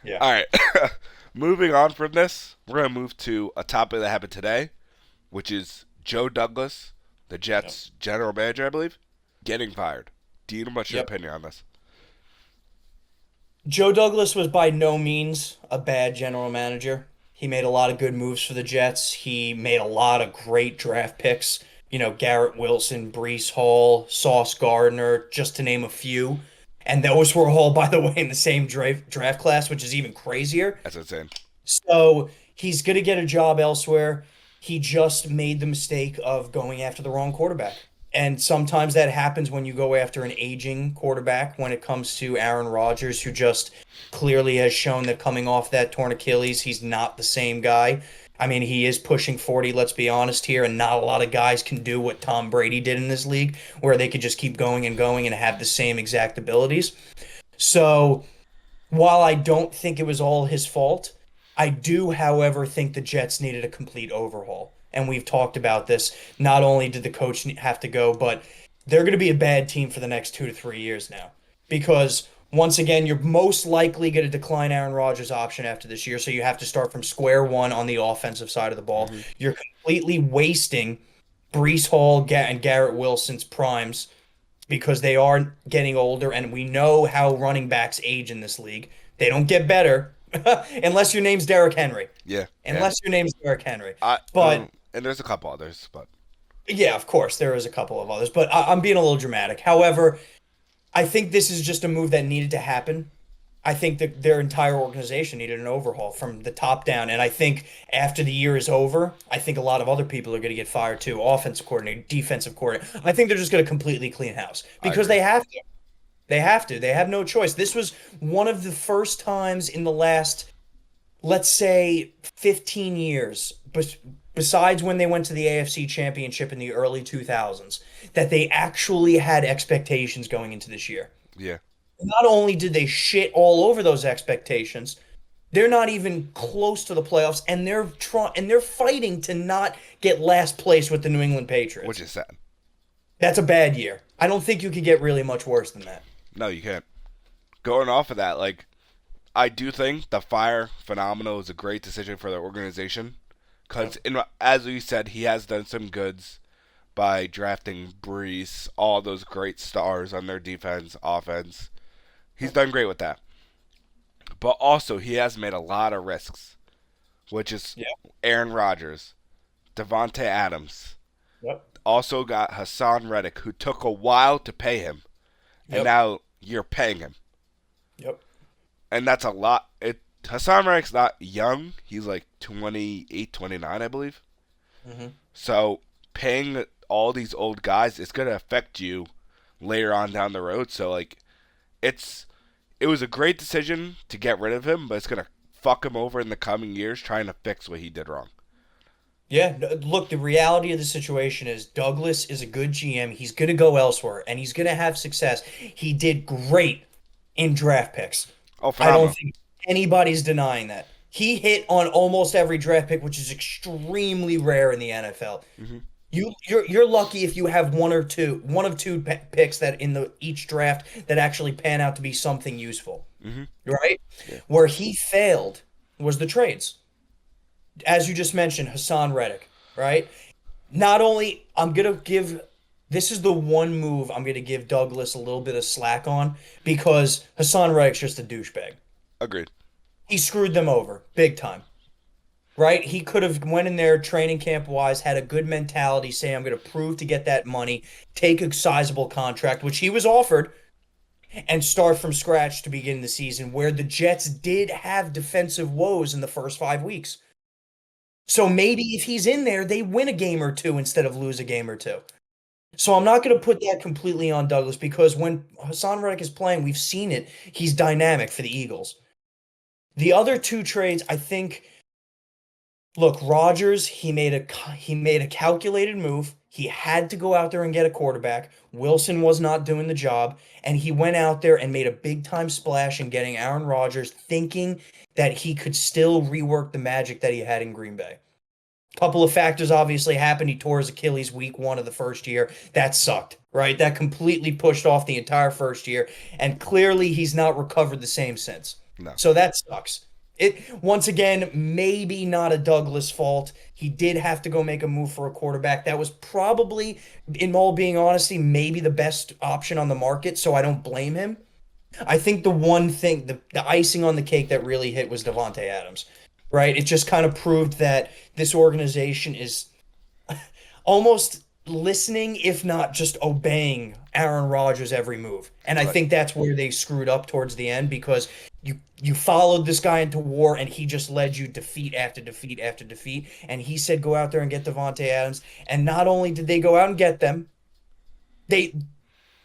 Yeah. All right. Moving on from this, we're going to move to a topic that happened today, which is Joe Douglas, the Yep. Jets general manager, I believe, getting fired. Dean, what's your Yep. opinion on this? Joe Douglas was by no means a bad general manager. He made a lot of good moves for the Jets. He made a lot of great draft picks. Garrett Wilson, Brees Hall, Sauce Gardner, just to name a few. And those were all, by the way, in the same draft class, which is even crazier. That's insane. So he's going to get a job elsewhere. He just made the mistake of going after the wrong quarterback. And sometimes that happens when you go after an aging quarterback when it comes to Aaron Rodgers, who just clearly has shown that coming off that torn Achilles, he's not the same guy. I mean, he is pushing 40, let's be honest here, and not a lot of guys can do what Tom Brady did in this league, where they could just keep going and going and have the same exact abilities. So while I don't think it was all his fault, I do, however, think the Jets needed a complete overhaul. And we've talked about this. Not only did the coach have to go, but they're going to be a bad team for the next 2 to 3 years now. Because once again, you're most likely going to decline Aaron Rodgers' option after this year. So you have to start from square one on the offensive side of the ball. Hmm. You're completely wasting Brees Hall and Garrett Wilson's primes because they are getting older, and we know how running backs age in this league. They don't get better unless your name's Derrick Henry. Yeah, and Unless your name's Derrick Henry. I But and there's a couple others, but yeah, of course, there is a couple of others, but I'm being a little dramatic. However, I think this is just a move that needed to happen. I think that their entire organization needed an overhaul from the top down. And I think after the year is over, I think a lot of other people are going to get fired too. Offensive coordinator, defensive coordinator. I think they're just going to completely clean house I because agree. they have to. They have to. They have no choice. This was one of the first times in the last, let's say, 15 years, besides when they went to the AFC Championship in the early 2000s, that they actually had expectations going into this year. Yeah, Not only did they shit all over those expectations, they're not even close to the playoffs, and they're fighting to not get last place with the New England which Patriots. is sad. That's a bad year. I don't think you could get really much worse than that. No, you can't. Going off of that, like I do think the fire phenomenal is a great decision for the organization Yep. because, as we said, he has done some goods by drafting Brees, all those great stars on their defense, offense. He's done great with that. But also, he has made a lot of risks, which is Yep. Aaron Rodgers, Devontae Adams. Yep. Also got Hassan Reddick, who took a while to pay him, and Yep. now you're paying him, Yep. and that's a lot. Hassan Reddick's not young; he's like 28, 29, I believe. Hmm. So paying all these old guys is going to affect you later on down the road. So like, it's it was a great decision to get rid of him, but it's going to fuck him over in the coming years trying to fix what he did wrong. Yeah, look, the reality of the situation is Douglas is a good GM. He's going to go elsewhere and he's going to have success. He did great in draft picks. Oh, I don't phenomenal! think anybody's denying that. He hit on almost every draft pick, which is extremely rare in the NFL. Hmm. You're lucky if you have one of two picks that in the each draft that actually pan out to be something useful, Hmm. right? Yeah, Where he failed was the trades. As you just mentioned, Hassan Reddick, right? Not only I'm gonna give this is the one move I'm gonna give Douglas a little bit of slack on because Hassan Reddick's just a douchebag. agreed. He screwed them over big time, right? He could have went in there training camp wise, had a good mentality, say I'm gonna prove to get that money, take a sizable contract, which he was offered, and start from scratch to begin the season, where the Jets did have defensive woes in the first 5 weeks. So maybe if he's in there, they win a game or two instead of lose a game or two. So I'm not going to put that completely on Douglas because when Hassan Reddick is playing, we've seen it. He's dynamic for the Eagles. The other two trades, I think, look, Rodgers, he made a calculated move. He had to go out there and get a quarterback. Wilson was not doing the job, and he went out there and made a big time splash in getting Aaron Rodgers, thinking that he could still rework the magic that he had in Green Bay. Couple of factors obviously happened. He tore his Achilles week one of the first year. That sucked, right? That completely pushed off the entire first year, and clearly he's not recovered the same since. No, So that sucks. It once again, maybe not a Douglas fault. He did have to go make a move for a quarterback. That was probably, in all being honesty, maybe the best option on the market, so I don't blame him. I think the one thing, the icing on the cake that really hit was Devonte Adams, right? It just kind of proved that this organization is almost listening, if not just obeying Aaron Rodgers' every move. And I right. think that's where they screwed up towards the end because you followed this guy into war and he just led you defeat after defeat after defeat. And he said, go out there and get Devonte Adams. And not only did they go out and get them, they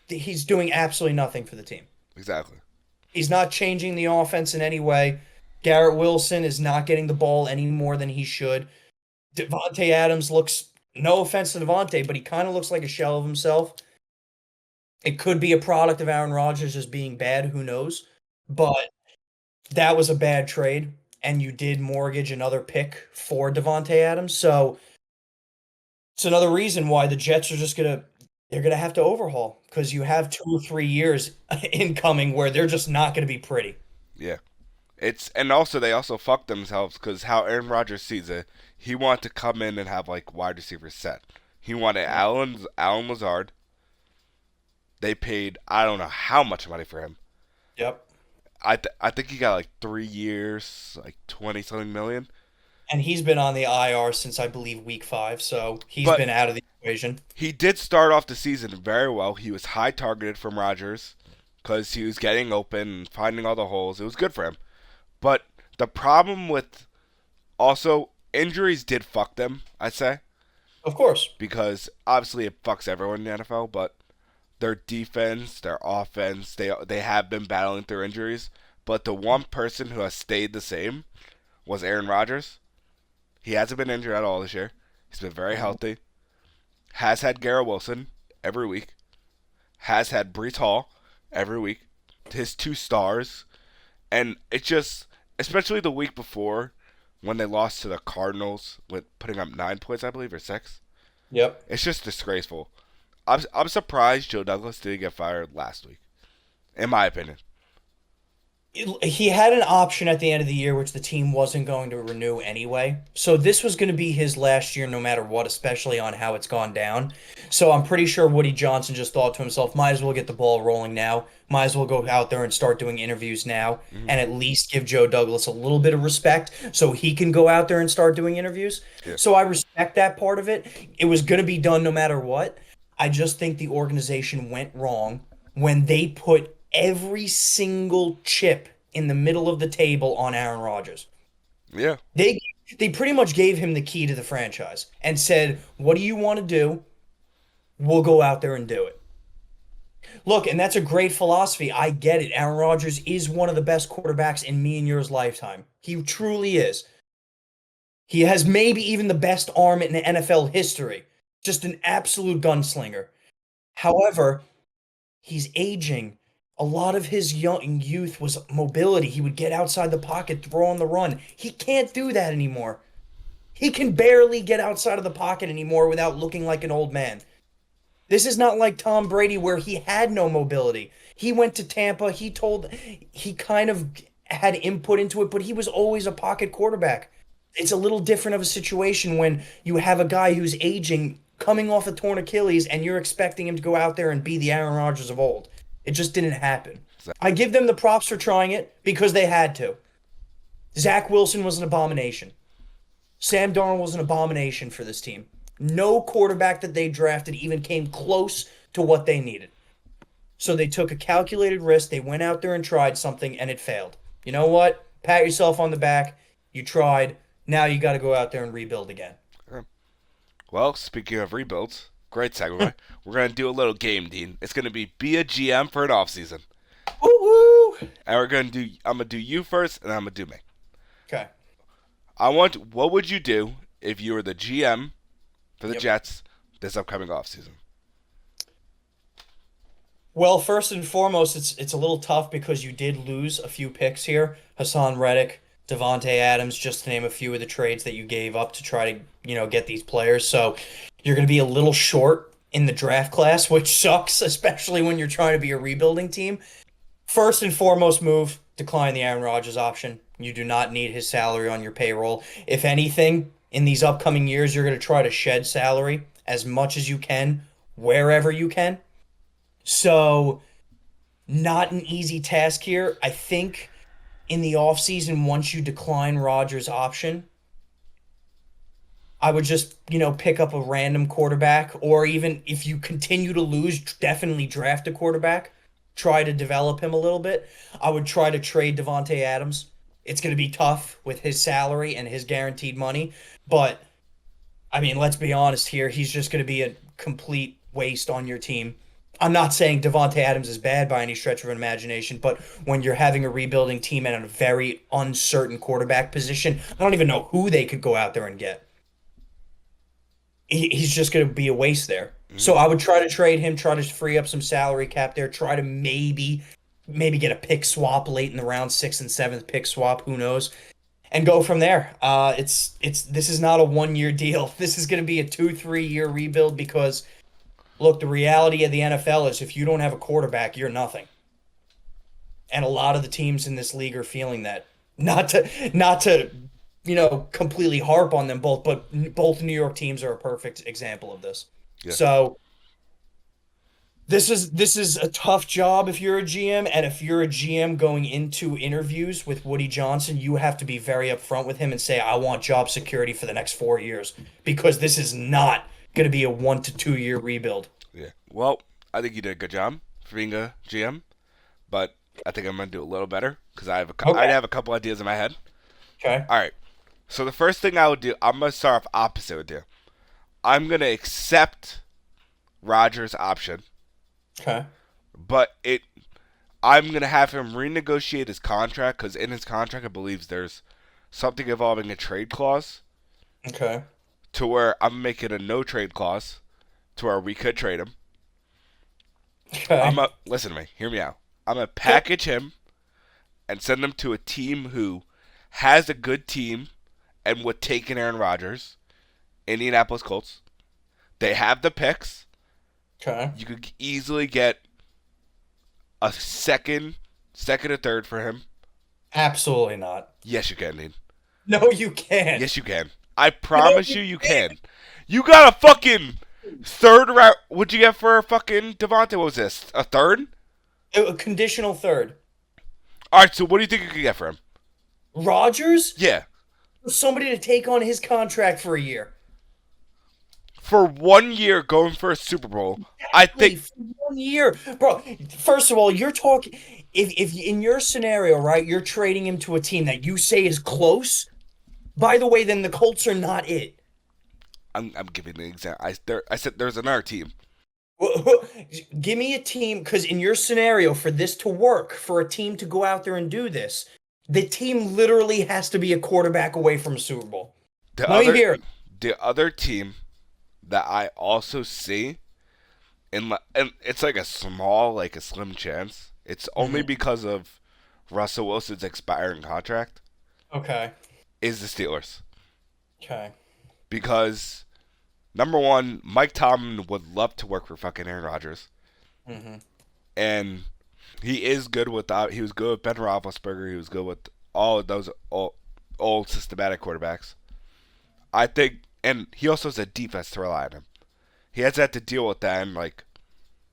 he's doing absolutely nothing for the team. Exactly. He's not changing the offense in any way. Garrett Wilson is not getting the ball any more than he should. Devonte Adams looks, no offense to Devonte, but he kind of looks like a shell of himself. It could be a product of Aaron Rodgers just being bad, who knows? But that was a bad trade, and you did mortgage another pick for Devonte Adams. So it's another reason why the Jets are just they're gonna have to overhaul because you have 2 or 3 years incoming where they're just not gonna be pretty. Yeah. And also they also fucked themselves because how Aaron Rodgers sees it, he wanted to come in and have like wide receivers set. He wanted Alan Lazard. They paid I don't know how much money for him. Yep. I think he got like 3 years, like 20 something million. And he's been on the IR since I believe week 5, so he's But been out of the equation. he did start off the season very well. He was high targeted from Rodgers because he was getting open and finding all the holes. It was good for him. But the problem with also injuries did fuck them, I'd say, Of course. because obviously it fucks everyone in the NFL. But their defense, their offense, they have been battling through injuries. But the one person who has stayed the same was Aaron Rodgers. He hasn't been injured at all this year. He's been very healthy. Has had Garrett Wilson every week. Has had Brees Hall every week. His two stars. And it just, especially the week before when they lost to the Cardinals with putting up 9 points, I believe, or six. Yep. It's just disgraceful. I'm surprised Joe Douglas didn't get fired last week, in my opinion. He had an option at the end of the year, which the team wasn't going to renew anyway. So this was going to be his last year, no matter what, especially on how it's gone down. So I'm pretty sure Woody Johnson just thought to himself, might as well get the ball rolling now. Might as well go out there and start doing interviews now Mm-hmm. and at least give Joe Douglas a little bit of respect so he can go out there and start doing interviews. Yeah. So I respect that part of it. It was going to be done no matter what. I just think the organization went wrong when they put every single chip in the middle of the table on Aaron Rodgers. Yeah. They they pretty much gave him the key to the franchise and said, "What do you want to do? We'll go out there and do it." Look, and that's a great philosophy. I get it. Aaron Rodgers is one of the best quarterbacks in me and yours lifetime. He truly is. He has maybe even the best arm in the NFL history. Just an absolute gunslinger. However, he's aging. A lot of his young youth was mobility. He would get outside the pocket, throw on the run. He can't do that anymore. He can barely get outside of the pocket anymore without looking like an old man. This is not like Tom Brady where he had no mobility. He went to Tampa. He kind of had input into it, but he was always a pocket quarterback. It's a little different of a situation when you have a guy who's aging, coming off a torn Achilles, and you're expecting him to go out there and be the Aaron Rodgers of old. It just didn't happen. I give them the props for trying it because they had to. Zach Wilson was an abomination. Sam Darnold was an abomination for this team. No quarterback that they drafted even came close to what they needed. So they took a calculated risk. They went out there and tried something, and it failed. You know what? Pat yourself on the back. You tried. Now you got to go out there and rebuild again. Well, speaking of rebuilds, great segue. We're gonna do a little game, Dean. It's gonna be a GM for an off season, Woo woo. and I'm gonna do you first, and I'm gonna do me. Okay. What would you do if you were the GM for the Yep. Jets this upcoming off season? Well, first and foremost, it's a little tough because you did lose a few picks here. Hassan Reddick, Devonte Adams, just to name a few of the trades that you gave up to try to, get these players. So you're going to be a little short in the draft class, which sucks, especially when you're trying to be a rebuilding team. First and foremost move, decline the Aaron Rodgers option. You do not need his salary on your payroll. If anything, in these upcoming years, you're going to try to shed salary as much as you can, wherever you can. So, not an easy task here. I think in the offseason, once you decline Rodgers' option, I would just, pick up a random quarterback, or even if you continue to lose, definitely draft a quarterback. Try to develop him a little bit. I would try to trade Devontae Adams. It's going to be tough with his salary and his guaranteed money, but I mean, let's be honest here. He's just going to be a complete waste on your team. I'm not saying Devontae Adams is bad by any stretch of an imagination, but when you're having a rebuilding team and a very uncertain quarterback position, I don't even know who they could go out there and get. He's just going to be a waste there. So I would try to trade him, try to free up some salary cap there, try to maybe get a pick swap late in the round, sixth and seventh pick swap, who knows, and go from there. This is not a 1 year deal. This is going to be a 2-3 year rebuild because, look, the reality of the NFL is if you don't have a quarterback, you're nothing. And a lot of the teams in this league are feeling that. Not to completely harp on them both, but both New York teams are a perfect example of this. Yeah. So this is a tough job if you're a GM, and if you're a GM going into interviews with Woody Johnson, you have to be very upfront with him and say, I want job security for the next 4 years, because this is not going to be a 1 to 2 year rebuild. Yeah. Well, I think you did a good job for being a GM, but I think I'm going to do a little better because I have a couple ideas in my head. Okay. All right. So the first thing I would do, I'm going to start off opposite with you. I'm going to accept Rodgers' option. Okay. But I'm going to have him renegotiate his contract because in his contract, I believe there's something involving a trade clause. Okay. To where I'm making a no trade clause to where we could trade him. Okay. Listen to me. Hear me out. I'm going to package him and send him to a team who has a good team and would take in Aaron Rodgers. Indianapolis Colts. They have the picks. Okay. You could easily get a second or third for him. Absolutely not. Yes, you can, Dean. No, you can't. Yes, you can. I promise you can. You got a fucking third round. What'd you get for fucking Devontae? What was this? A third? A conditional third. All right, so what do you think you could get for him? Rodgers? Yeah. Somebody to take on his contract for a year. For 1 year going for a Super Bowl, I think. For 1 year. Bro, first of all, you're talking. If in your scenario, right, you're trading him to a team that you say is close, by the way, then the Colts are not it. I'm giving an example. I said there's another team. Give me a team, because in your scenario, for this to work, for a team to go out there and do this, the team literally has to be a quarterback away from a Super Bowl. Let me hear it. The other team that I also see, and it's like a slim chance. It's only because of Russell Wilson's expiring contract. Okay. Is the Steelers. Okay. Because, number one, Mike Tomlin would love to work for fucking Aaron Rodgers. Mm-hmm. And he was good with Ben Roethlisberger. He was good with all of those old systematic quarterbacks. I think, and he also has a defense to rely on him. He has had to deal with that, and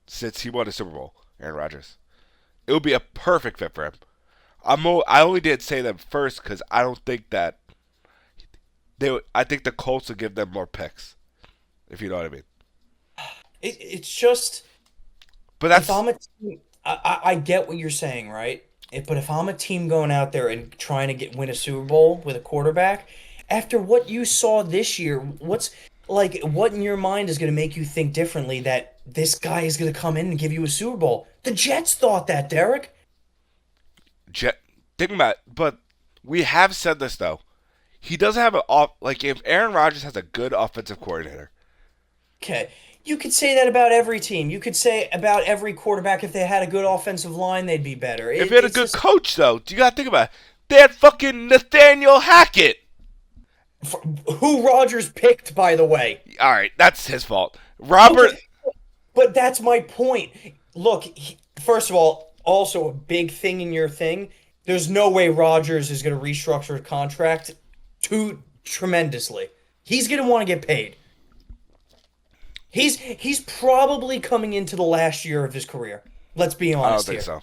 since he won a Super Bowl, Aaron Rodgers, it would be a perfect fit for him. I only did say them first because I don't think that I think the Colts would give them more picks, if you know what I mean. It's just. But that's. If I'm a team, I get what you're saying, right? But if I'm a team going out there and trying to win a Super Bowl with a quarterback, after what you saw this year, what in your mind is going to make you think differently that this guy is going to come in and give you a Super Bowl? The Jets thought that, Derek. Think about it, but we have said this though. He doesn't have if Aaron Rodgers has a good offensive coordinator. Okay. You could say that about every team. You could say about every quarterback, if they had a good offensive line, they'd be better. If they had a good coach, though, you got to think about it. They had fucking Nathaniel Hackett. Who Rodgers picked, by the way. All right, that's his fault. Robert. Okay, but that's my point. Look, first of all, also a big thing in your thing, There's no way Rodgers is going to restructure a contract too tremendously. He's going to want to get paid. He's probably coming into the last year of his career. Let's be I don't honest think here. so.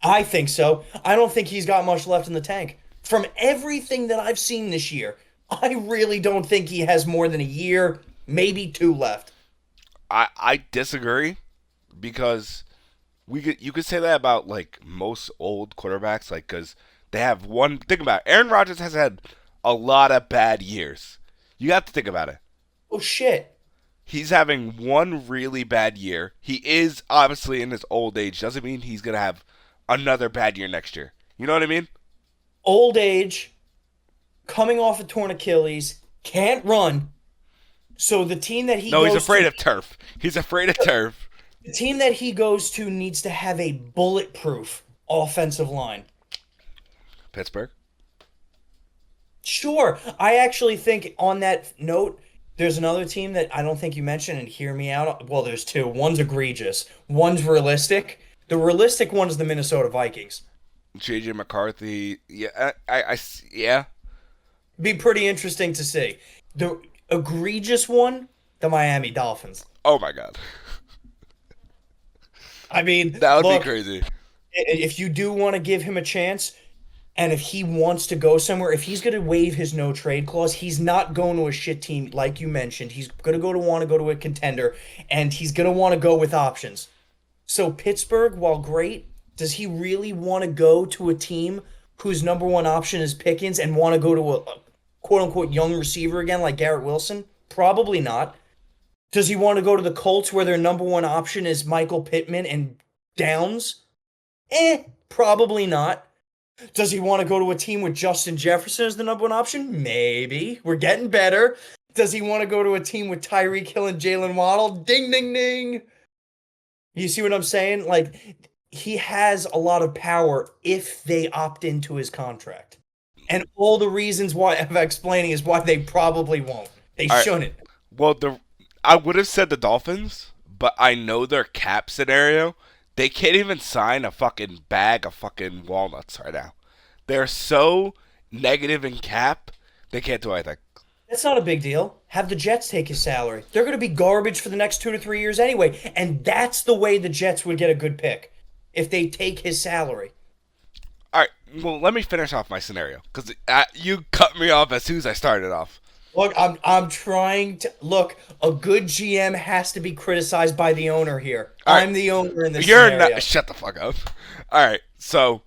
I think so. I don't think he's got much left in the tank. From everything that I've seen this year, I really don't think he has more than a year, maybe two left. I disagree because you could say that about like most old quarterbacks, like because they have one. Think about it. Aaron Rodgers has had a lot of bad years. You have to think about it. Oh shit. He's having one really bad year. He is obviously in his old age. Doesn't mean he's gonna have another bad year next year. You know what I mean? Old age, coming off a torn Achilles, can't run. So the team that he No, he's goes afraid to, of turf. He's afraid of turf. the team that he goes to needs to have a bulletproof offensive line. Pittsburgh. Sure. I actually think on that note, there's another team that I don't think you mentioned, and hear me out. Well, there's two. One's egregious, one's realistic. The realistic one is the Minnesota Vikings. JJ McCarthy. Yeah, yeah. Be pretty interesting to see. The egregious one, the Miami Dolphins. Oh my god. I mean, That would look, be crazy. if you do want to give him a chance, and if he wants to go somewhere, if he's going to waive his no trade clause, he's not going to a shit team like you mentioned. He's going to want to go to a contender, and he's going to want to go with options. So Pittsburgh, while great, does he really want to go to a team whose number one option is Pickens and want to go to a quote unquote young receiver again like Garrett Wilson? Probably not. Does he want to go to the Colts where their number one option is Michael Pittman and Downs? Probably not. Does he want to go to a team with Justin Jefferson as the number one option? Maybe. We're getting better. Does he want to go to a team with Tyreek Hill and Jalen Waddle? Ding, ding, ding. You see what I'm saying? Like, he has a lot of power if they opt into his contract. And all the reasons why I'm explaining is why they probably won't. They All right. shouldn't. Well, I would have said the Dolphins, but I know their cap scenario. They can't even sign a fucking bag of fucking walnuts right now. They're so negative in cap, they can't do anything. That's not a big deal. Have the Jets take his salary. They're going to be garbage for the next 2 to 3 years anyway. And that's the way the Jets would get a good pick. If they take his salary. All right, well, let me finish off my scenario because you cut me off as soon as I started off. Look, I'm trying to look. A good GM has to be criticized by the owner here. All right. I'm the owner in this You're scenario. not. Shut the fuck up. All right, so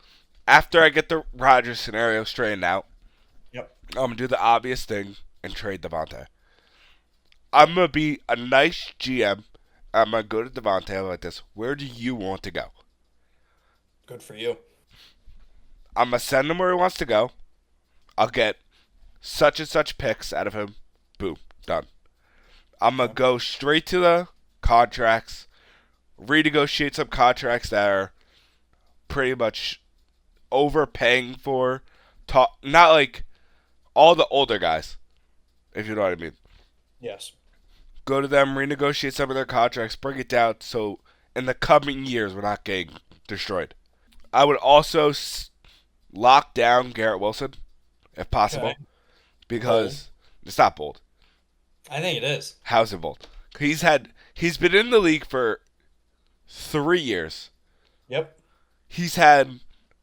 after I get the Rodgers scenario straightened out, Yep. I'm gonna do the obvious thing and trade Devontae. I'm gonna be a nice GM. I'm gonna go to Devontae like this. Where do you want to go? Good for you. I'm gonna send him where he wants to go. I'll get such and such picks out of him. Boom, done. I'm gonna go straight to the contracts, renegotiate some contracts that are pretty much overpaying for. Not like all the older guys, if you know what I mean. Yes. Go to them, renegotiate some of their contracts, bring it down so in the coming years we're not getting destroyed. I would also lock down Garrett Wilson, if possible, Okay. because it's not bold. I think it is. How's it bold? He's been in the league for 3 years. Yep. He's had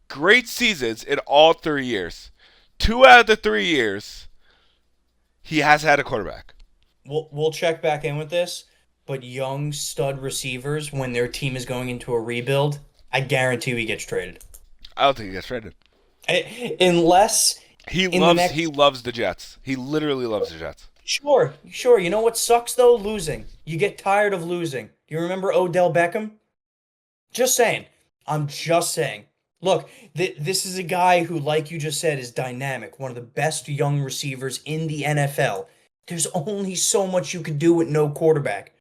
great seasons in all 3 years. 2 out of the 3 years, he has had a quarterback. We'll check back in with this, but young stud receivers, when their team is going into a rebuild, I guarantee he gets traded. I don't think he gets traded. Unless He in the loves next- he loves the Jets. He literally loves the Jets. Sure. You know what sucks though? Losing. You get tired of losing. Do you remember Odell Beckham? Just saying. I'm just saying. Look, this is a guy who, like you just said, is dynamic. One of the best young receivers in the NFL. There's only so much you can do with no quarterback.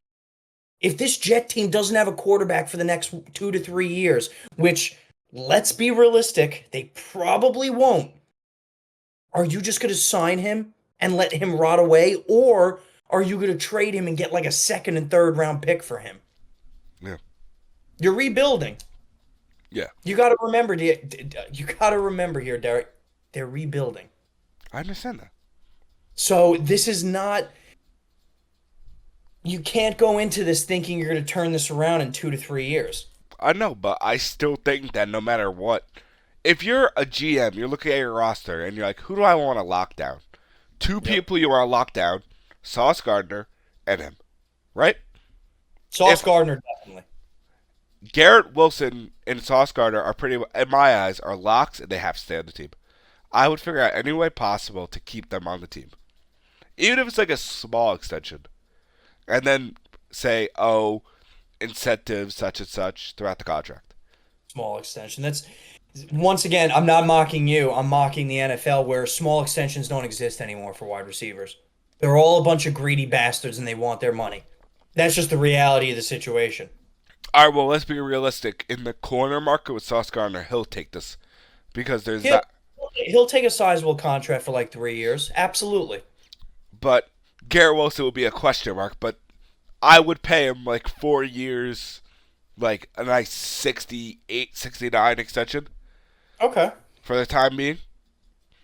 If this Jet team doesn't have a quarterback for the next 2 to 3 years, which, let's be realistic, they probably won't, are you just going to sign him and let him rot away? Or are you going to trade him and get like a second and third round pick for him? Yeah. You're rebuilding. Yeah, You got to remember, you got to remember here, Derek, they're rebuilding. I understand that. So this is not, you can't go into this thinking you're going to turn this around in 2 to 3 years. I know, but I still think that no matter what, if you're a GM, you're looking at your roster and you're like, who do I want to lock down? Two Yep. people you want to lock down: Sauce Gardner and him, right? Sauce If Gardner, definitely. Garrett Wilson and Sauce Gardner are pretty, in my eyes, are locks and they have to stay on the team. I would figure out any way possible to keep them on the team, even if it's like a small extension, and then say, oh, incentives such and such throughout the contract. Small extension. That's, once again, I'm not mocking you. I'm mocking the NFL where small extensions don't exist anymore for wide receivers. They're all a bunch of greedy bastards and they want their money. That's just the reality of the situation. All right, well, let's be realistic. In the corner market with Sauce Gardner, he'll take this because there's He'll that. he'll take a sizable contract for like 3 years. Absolutely. But Garrett Wilson will be a question mark. But I would pay him like 4 years, like a nice 68, 69 extension Okay. for the time being.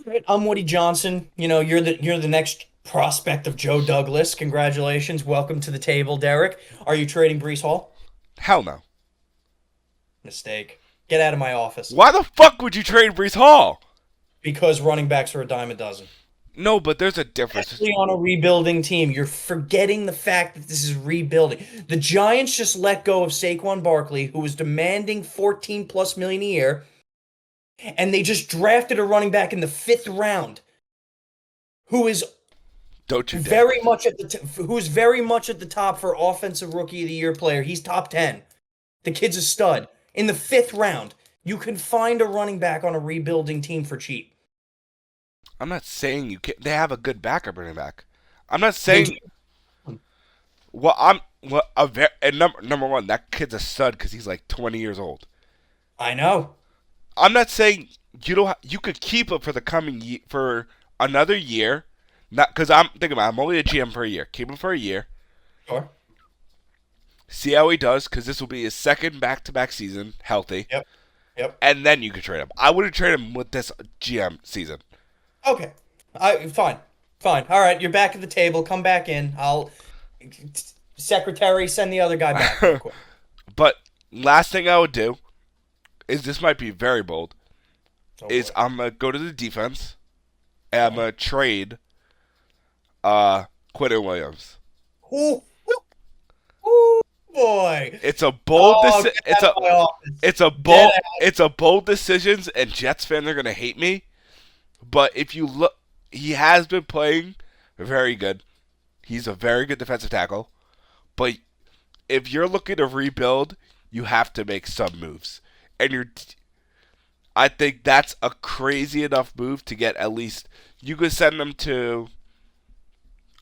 Right. I'm Woody Johnson. You know, you're the next prospect of Joe Douglas. Congratulations. Welcome to the table, Derek. Are you trading Brees Hall? Hell no. Mistake. Get out of my office. Why the fuck would you trade Brees Hall? Because running backs are a dime a dozen. No, but there's a difference. Especially on a rebuilding team. You're forgetting the fact that this is rebuilding. The Giants just let go of Saquon Barkley, who was demanding 14 plus million a year, and they just drafted a running back in the fifth round who is Don't you dare. very much at the who's very much at the top for offensive rookie of the year player. He's top 10. The kid's a stud. In the fifth round, you can find a running back on a rebuilding team for cheap. I'm not saying you can't. They have a good backup running back. I'm not They saying. Well, I'm. Well, and number one, that kid's a stud because he's like 20 years old. I know. I'm not saying you don't. You could keep him for the coming for another year. Not because I'm thinking about. I'm only a GM for a year. Keep him for a year. Sure. See how he does because this will be his second back-to-back season healthy, Yep. Yep. and then you could trade him. I wouldn't trade him with this GM season. Okay. Fine. Fine. All right, you're back at the table. Come back in. I'll secretary send the other guy back real quick. But last thing I would do is this might be very bold. Oh, Is boy. I'm gonna go to the defense and I'm gonna trade Quentin Williams. Ooh, ooh, boy. It's a bold Oh, get it's out a of my office. it's a Get bold out. it's a bold decisions and Jets fans are gonna hate me. But if you look, he has been playing very good. He's a very good defensive tackle. But if you're looking to rebuild, you have to make some moves. And I think that's a crazy enough move to get at least you could send them to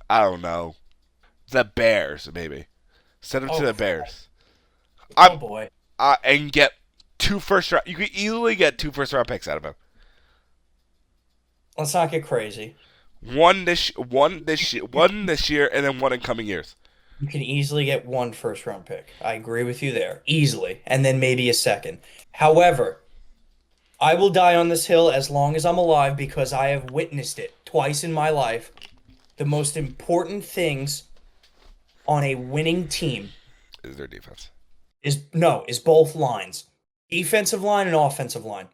I don't know, the Bears maybe. Send them Oh, to the crap. Bears. Oh I'm boy. and get two first round. You could easily get two first round picks out of him. Let's not get crazy. One this year, and then one in coming years. You can easily get one first round pick. I agree with you there. Easily. And then maybe a second. However, I will die on this hill as long as I'm alive because I have witnessed it twice in my life. The most important things on a winning team Is their defense? is both lines. Defensive line and offensive line.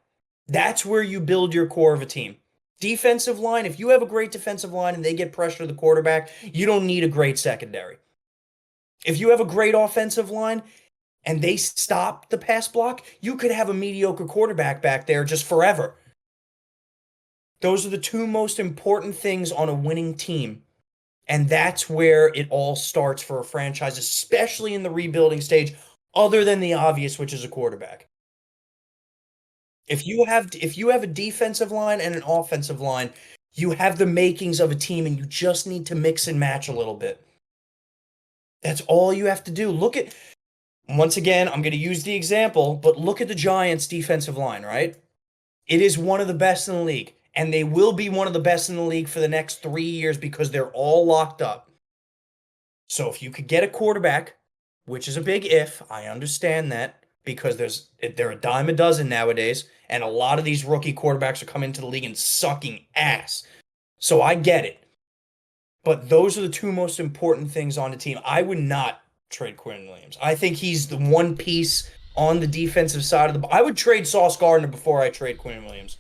That's where you build your core of a team. Defensive line, if you have a great defensive line and they get pressure to the quarterback, you don't need a great secondary. If you have a great offensive line and they stop the pass block, you could have a mediocre quarterback back there just forever. Those are the two most important things on a winning team. And that's where it all starts for a franchise, especially in the rebuilding stage, other than the obvious, which is a quarterback. If you have a defensive line and an offensive line, you have the makings of a team and you just need to mix and match a little bit. That's all you have to do. Once again, I'm going to use the example, but look at the Giants' defensive line, right? It is one of the best in the league, and they will be one of the best in the league for the next 3 years because they're all locked up. So if you could get a quarterback, which is a big if, I understand that, because they're a dime a dozen nowadays, and a lot of these rookie quarterbacks are coming into the league and sucking ass. So I get it. But those are the two most important things on the team. I would not trade Quinn Williams. I think he's the one piece on the defensive side of the ball. I would trade Sauce Gardner before I trade Quinn Williams.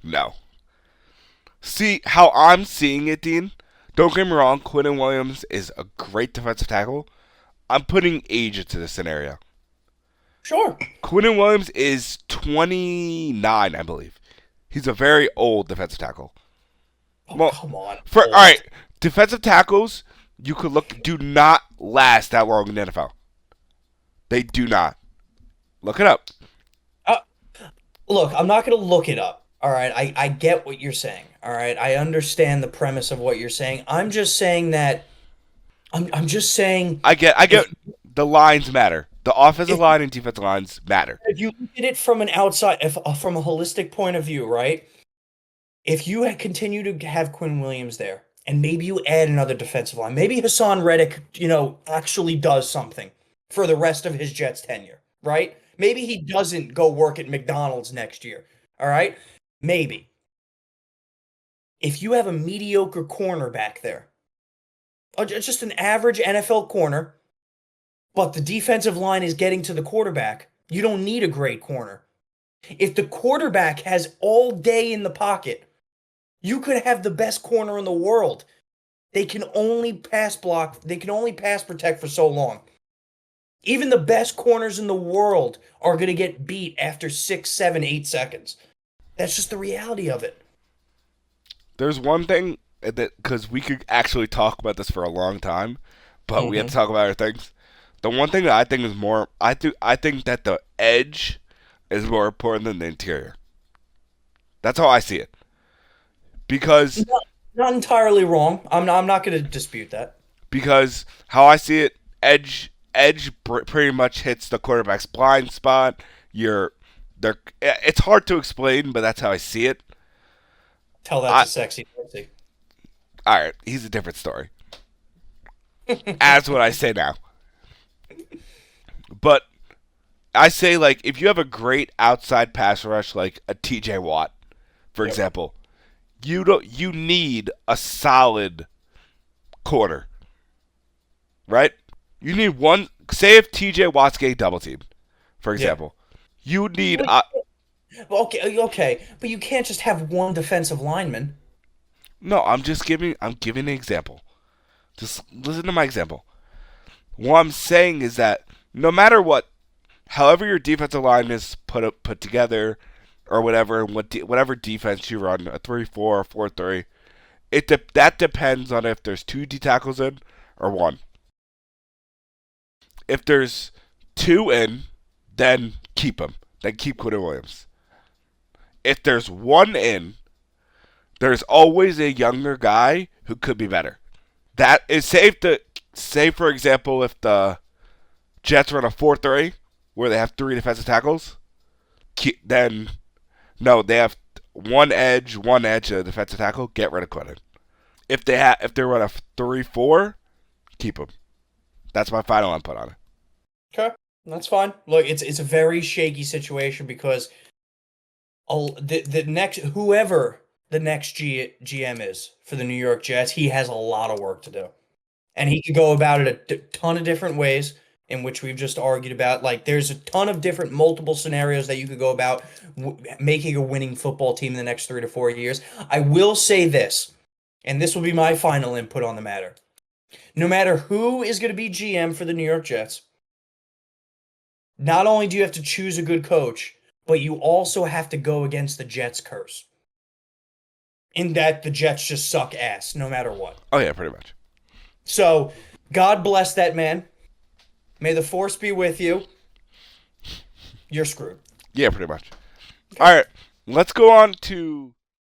No. See, how I'm seeing it, Dean, don't get me wrong, Quinn Williams is a great defensive tackle. I'm putting age into this scenario. Sure. Quinn Williams is 29, I believe. He's a very old defensive tackle. Oh, well, come on. All right, defensive tackles, you could look, do not last that long in the NFL. They do not. Look it up. Look, I'm not going to look it up. All right, I get what you're saying. All right, I understand the premise of what you're saying. I'm just saying that. I'm just saying. I get. The lines matter. The offensive line and defensive lines matter. If you look at it from an outside, from a holistic point of view, right? If you continue to have Quinn Williams there, and maybe you add another defensive line, maybe Hassan Reddick, actually does something for the rest of his Jets tenure, right? Maybe he doesn't go work at McDonald's next year, all right? Maybe. If you have a mediocre corner back there, just an average NFL corner, but the defensive line is getting to the quarterback, you don't need a great corner. If the quarterback has all day in the pocket, you could have the best corner in the world. They can only pass block. They can only pass protect for so long. Even the best corners in the world are going to get beat after 6, 7, 8 seconds. That's just the reality of it. There's one thing that, because we could actually talk about this for a long time, but we have to talk about other things. The one thing that I think is more, I think that the edge is more important than the interior. That's how I see it. Because not entirely wrong. I'm not going to dispute that. Because how I see it, edge pretty much hits the quarterback's blind spot. It's hard to explain, but that's how I see it. Tell that to Sexy Nancy. All right, he's a different story. That's what I say now. But I say, like, if you have a great outside pass rush, like a TJ Watt, for example, you need a solid corner, right? You need one. Say if TJ Watt's getting double teamed, for example, you need. Okay, but you can't just have one defensive lineman. No, I'm giving an example. Just listen to my example. What I'm saying is that no matter what, however your defensive line is put together, or whatever, whatever defense you run, a 3-4, a 4-3, that depends on if there's 2 D tackles in or 1. If there's 2 in, then keep them. Then keep Quinn Williams. If there's 1 in, there's always a younger guy who could be better. That is safe to say, for example, if the Jets run a 4-3 where they have 3 defensive tackles, then no, they have one edge, a defensive tackle. Get rid of Quinn. If they run a 3-4, keep him. That's my final input on it. Okay, that's fine. Look, it's a very shaky situation because the next whoever the next GM is for the New York Jets, he has a lot of work to do, and he could go about it a ton of different ways, in which we've just argued about. Like, there's a ton of different multiple scenarios that you could go about making a winning football team in the next 3 to 4 years. I will say this, and this will be my final input on the matter. No matter who is going to be GM for the New York Jets, not only do you have to choose a good coach, but you also have to go against the Jets curse. In that the Jets just suck ass, no matter what. Oh, yeah, pretty much. So, God bless that man. May the force be with you. You're screwed. Yeah, pretty much. All right, let's go on to